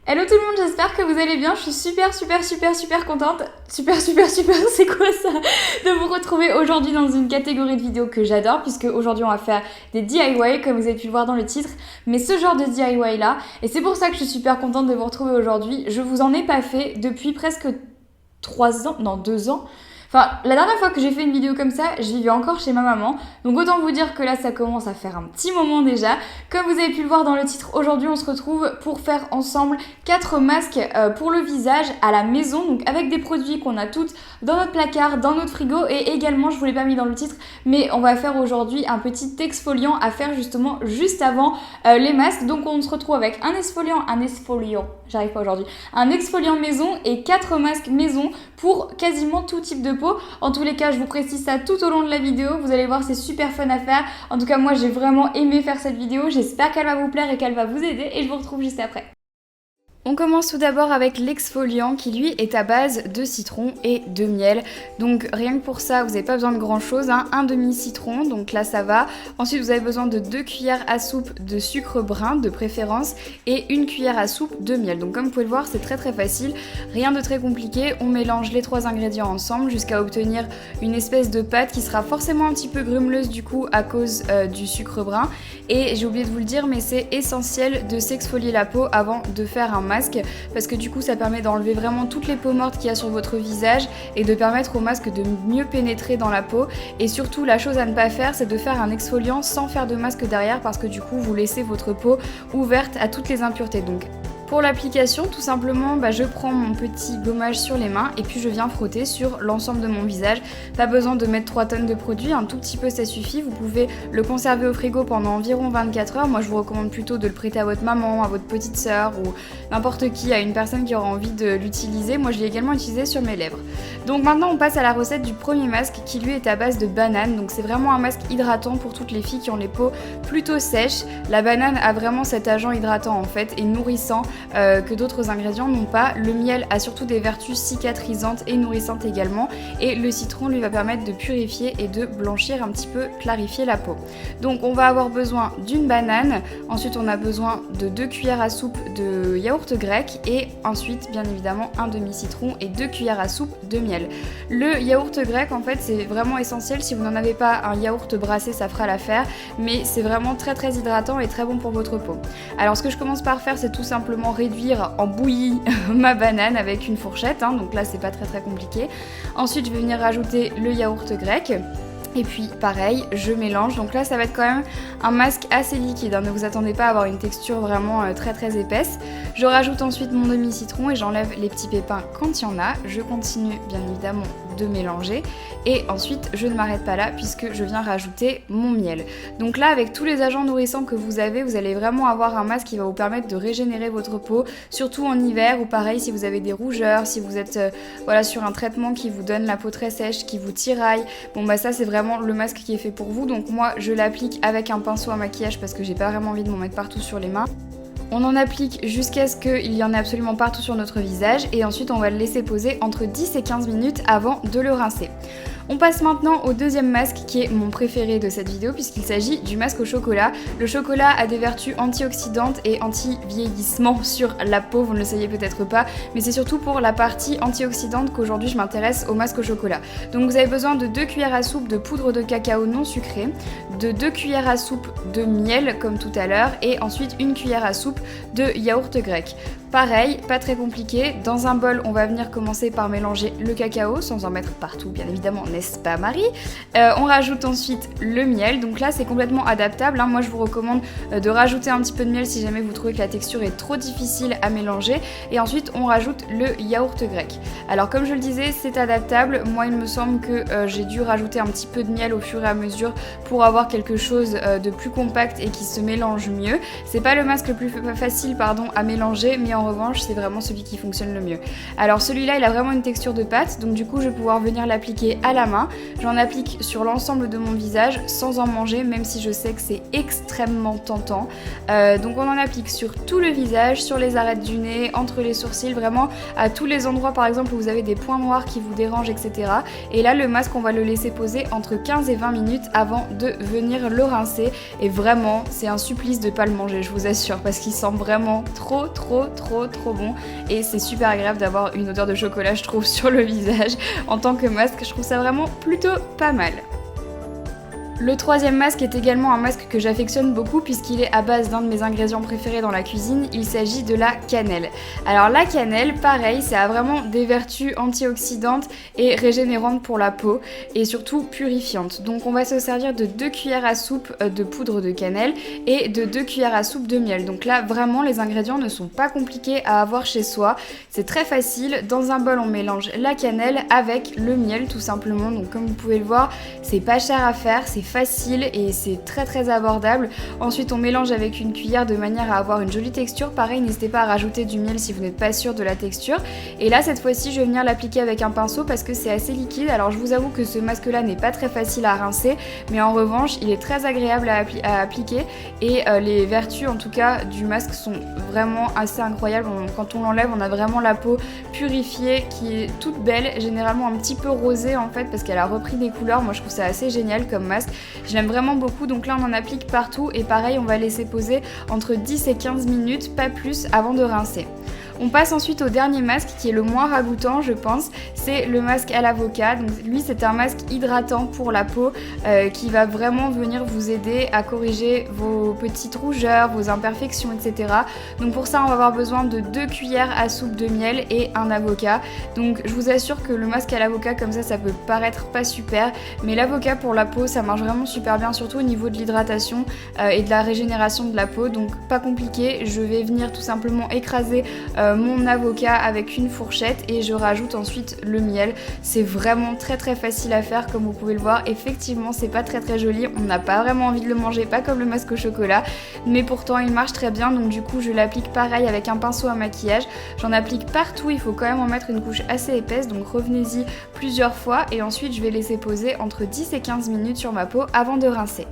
Hello tout le monde, j'espère que vous allez bien, je suis super contente, c'est quoi ça, de vous retrouver aujourd'hui dans une catégorie de vidéos que j'adore, puisque aujourd'hui on va faire des DIY comme vous avez pu le voir dans le titre, mais ce genre de DIY là, et c'est pour ça que je suis super contente de vous retrouver aujourd'hui. Je vous en ai pas fait depuis presque 2 ans. Enfin, la dernière fois que j'ai fait une vidéo comme ça, je vivais encore chez ma maman. Donc autant vous dire que là, ça commence à faire un petit moment déjà. Comme vous avez pu le voir dans le titre, aujourd'hui, on se retrouve pour faire ensemble 4 masques pour le visage à la maison. Donc avec des produits qu'on a toutes dans notre placard, dans notre frigo. Et également, je vous l'ai pas mis dans le titre, mais on va faire aujourd'hui un petit exfoliant à faire justement juste avant les masques. Donc on se retrouve avec un exfoliant maison et 4 masques maison pour quasiment tout type de peau. En tous les cas, je vous précise ça tout au long de la vidéo. Vous allez voir, c'est super fun à faire. En tout cas, moi, j'ai vraiment aimé faire cette vidéo. J'espère qu'elle va vous plaire et qu'elle va vous aider. Et je vous retrouve juste après. On commence tout d'abord avec l'exfoliant qui lui est à base de citron et de miel. Donc rien que pour ça, vous n'avez pas besoin de grand chose, hein. Un demi-citron, donc là ça va. Ensuite vous avez besoin de 2 cuillères à soupe de sucre brun de préférence et 1 cuillère à soupe de miel. Donc comme vous pouvez le voir, c'est très facile, rien de très compliqué. On mélange les 3 ingrédients ensemble jusqu'à obtenir une espèce de pâte qui sera forcément un petit peu grumeleuse du coup à cause du sucre brun. Et j'ai oublié de vous le dire, mais c'est essentiel de s'exfolier la peau avant de faire un masque, parce que du coup ça permet d'enlever vraiment toutes les peaux mortes qu'il y a sur votre visage et de permettre au masque de mieux pénétrer dans la peau. Et surtout, la chose à ne pas faire, c'est de faire un exfoliant sans faire de masque derrière, parce que du coup vous laissez votre peau ouverte à toutes les impuretés. Donc pour l'application, tout simplement, je prends mon petit gommage sur les mains et puis je viens frotter sur l'ensemble de mon visage. Pas besoin de mettre 3 tonnes de produit, un tout petit peu ça suffit. Vous pouvez le conserver au frigo pendant environ 24 heures. Moi je vous recommande plutôt de le prêter à votre maman, à votre petite sœur ou n'importe qui, à une personne qui aura envie de l'utiliser. Moi je l'ai également utilisé sur mes lèvres. Donc maintenant on passe à la recette du premier masque qui lui est à base de banane. Donc c'est vraiment un masque hydratant pour toutes les filles qui ont les peaux plutôt sèches. La banane a vraiment cet agent hydratant en fait et nourrissant que d'autres ingrédients n'ont pas. Le miel a surtout des vertus cicatrisantes et nourrissantes également, et le citron lui va permettre de purifier et de blanchir un petit peu, clarifier la peau. Donc on va avoir besoin d'une banane, ensuite on a besoin de 2 cuillères à soupe de yaourt grec et ensuite bien évidemment un demi-citron et 2 cuillères à soupe de miel. Le yaourt grec en fait c'est vraiment essentiel. Si vous n'en avez pas, un yaourt brassé ça fera l'affaire, mais c'est vraiment très hydratant et très bon pour votre peau. Alors ce que je commence par faire, c'est tout simplement réduire en bouillie ma banane avec une fourchette, hein, donc là c'est pas très compliqué. Ensuite je vais venir rajouter le yaourt grec. Et puis pareil, je mélange. Donc là ça va être quand même un masque assez liquide, hein. Ne vous attendez pas à avoir une texture vraiment très épaisse. Je rajoute ensuite mon demi-citron et j'enlève les petits pépins quand il y en a. Je continue bien évidemment de mélanger et ensuite je ne m'arrête pas là puisque je viens rajouter mon miel. Donc là avec tous les agents nourrissants que vous avez, vous allez vraiment avoir un masque qui va vous permettre de régénérer votre peau, surtout en hiver, ou pareil si vous avez des rougeurs, si vous êtes sur un traitement qui vous donne la peau très sèche, qui vous tiraille. Bon ça c'est vraiment le masque qui est fait pour vous. Donc moi je l'applique avec un pinceau à maquillage parce que j'ai pas vraiment envie de m'en mettre partout sur les mains. On en applique jusqu'à ce qu'il y en ait absolument partout sur notre visage et ensuite on va le laisser poser entre 10 et 15 minutes avant de le rincer. On passe maintenant au deuxième masque qui est mon préféré de cette vidéo puisqu'il s'agit du masque au chocolat. Le chocolat a des vertus antioxydantes et anti-vieillissement sur la peau, vous ne le saviez peut-être pas, mais c'est surtout pour la partie antioxydante qu'aujourd'hui je m'intéresse au masque au chocolat. Donc vous avez besoin de 2 cuillères à soupe de poudre de cacao non sucrée, de 2 cuillères à soupe de miel comme tout à l'heure et ensuite 1 cuillère à soupe de yaourt grec. Pareil, pas très compliqué. Dans un bol, on va venir commencer par mélanger le cacao, sans en mettre partout, bien évidemment, n'est-ce pas Marie? On rajoute ensuite le miel. Donc là, c'est complètement adaptable, hein. Moi, je vous recommande de rajouter un petit peu de miel si jamais vous trouvez que la texture est trop difficile à mélanger. Et ensuite, on rajoute le yaourt grec. Alors, comme je le disais, c'est adaptable. Moi, il me semble que j'ai dû rajouter un petit peu de miel au fur et à mesure pour avoir quelque chose de plus compact et qui se mélange mieux. C'est pas le masque le plus facile, à mélanger, mais en revanche c'est vraiment celui qui fonctionne le mieux. Alors celui-là il a vraiment une texture de pâte, donc du coup je vais pouvoir venir l'appliquer à la main. J'en applique sur l'ensemble de mon visage sans en manger, même si je sais que c'est extrêmement tentant. Donc on en applique sur tout le visage, sur les arêtes du nez, entre les sourcils, vraiment à tous les endroits par exemple où vous avez des points noirs qui vous dérangent, etc. Et là le masque on va le laisser poser entre 15 et 20 minutes avant de venir le rincer et vraiment c'est un supplice de pas le manger, je vous assure, parce qu'il sent vraiment trop bon et c'est super agréable d'avoir une odeur de chocolat, je trouve, sur le visage en tant que masque. Je trouve ça vraiment plutôt pas mal. Le troisième masque est également un masque que j'affectionne beaucoup puisqu'il est à base d'un de mes ingrédients préférés dans la cuisine, il s'agit de la cannelle. Alors la cannelle, pareil, ça a vraiment des vertus antioxydantes et régénérantes pour la peau et surtout purifiantes. Donc on va se servir de 2 cuillères à soupe de poudre de cannelle et de 2 cuillères à soupe de miel. Donc là vraiment les ingrédients ne sont pas compliqués à avoir chez soi, c'est très facile. Dans un bol on mélange la cannelle avec le miel tout simplement, donc comme vous pouvez le voir c'est pas cher à faire, c'est facile et c'est très abordable. Ensuite on mélange avec une cuillère de manière à avoir une jolie texture. Pareil, n'hésitez pas à rajouter du miel si vous n'êtes pas sûr de la texture. Et là cette fois-ci je vais venir l'appliquer avec un pinceau parce que c'est assez liquide. Alors je vous avoue que ce masque là n'est pas très facile à rincer, mais en revanche il est très agréable à appliquer et les vertus en tout cas du masque sont vraiment assez incroyables. Quand on l'enlève on a vraiment la peau purifiée qui est toute belle, généralement un petit peu rosée en fait parce qu'elle a repris des couleurs. Moi je trouve ça assez génial comme masque. Je l'aime vraiment beaucoup, donc là on en applique partout et pareil on va laisser poser entre 10 et 15 minutes, pas plus, avant de rincer. On passe ensuite au dernier masque qui est le moins ragoûtant je pense, c'est le masque à l'avocat. Donc lui c'est un masque hydratant pour la peau qui va vraiment venir vous aider à corriger vos petites rougeurs, vos imperfections, etc. Donc pour ça on va avoir besoin de 2 cuillères à soupe de miel et un avocat. Donc je vous assure que le masque à l'avocat comme ça peut paraître pas super, mais l'avocat pour la peau ça marche vraiment super bien, surtout au niveau de l'hydratation et de la régénération de la peau. Donc pas compliqué, je vais venir tout simplement écraser mon avocat avec une fourchette et je rajoute ensuite le miel. C'est vraiment très facile à faire comme vous pouvez le voir. Effectivement c'est pas très joli, on n'a pas vraiment envie de le manger, pas comme le masque au chocolat, mais pourtant il marche très bien. Donc du coup je l'applique pareil avec un pinceau à maquillage, j'en applique partout, il faut quand même en mettre une couche assez épaisse, donc revenez-y plusieurs fois et ensuite je vais laisser poser entre 10 et 15 minutes sur ma peau avant de rincer.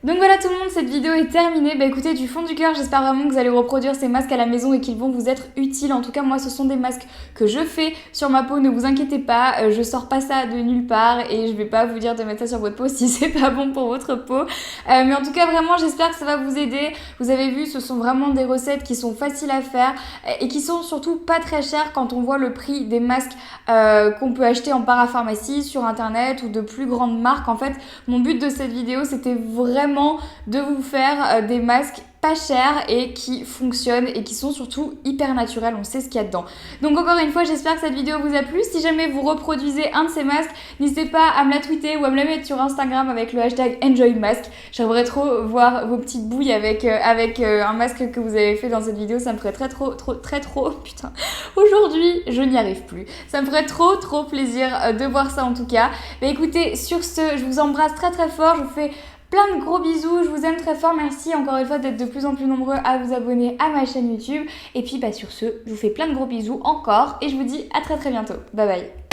Donc voilà tout le monde, cette vidéo est terminée. Bah écoutez, du fond du cœur, j'espère vraiment que vous allez reproduire ces masques à la maison et qu'ils vont vous être utiles. En tout cas, moi, ce sont des masques que je fais sur ma peau, ne vous inquiétez pas, je sors pas ça de nulle part et je vais pas vous dire de mettre ça sur votre peau si c'est pas bon pour votre peau. Mais en tout cas, vraiment, j'espère que ça va vous aider. Vous avez vu, ce sont vraiment des recettes qui sont faciles à faire et qui sont surtout pas très chères quand on voit le prix des masques qu'on peut acheter en parapharmacie, sur internet ou de plus grandes marques. En fait, mon but de cette vidéo, c'était vraiment de vous faire des masques pas chers et qui fonctionnent et qui sont surtout hyper naturels, on sait ce qu'il y a dedans. Donc encore une fois, j'espère que cette vidéo vous a plu. Si jamais vous reproduisez un de ces masques, n'hésitez pas à me la tweeter ou à me la mettre sur Instagram avec le hashtag EnjoyMask. J'aimerais trop voir vos petites bouilles avec un masque que vous avez fait dans cette vidéo, ça me ferait très trop, putain, aujourd'hui je n'y arrive plus. Ça me ferait trop plaisir de voir ça en tout cas. Mais écoutez, sur ce, je vous embrasse très fort, je vous fais plein de gros bisous, je vous aime très fort, merci encore une fois d'être de plus en plus nombreux à vous abonner à ma chaîne YouTube. Et puis sur ce, je vous fais plein de gros bisous encore et je vous dis à très bientôt. Bye bye.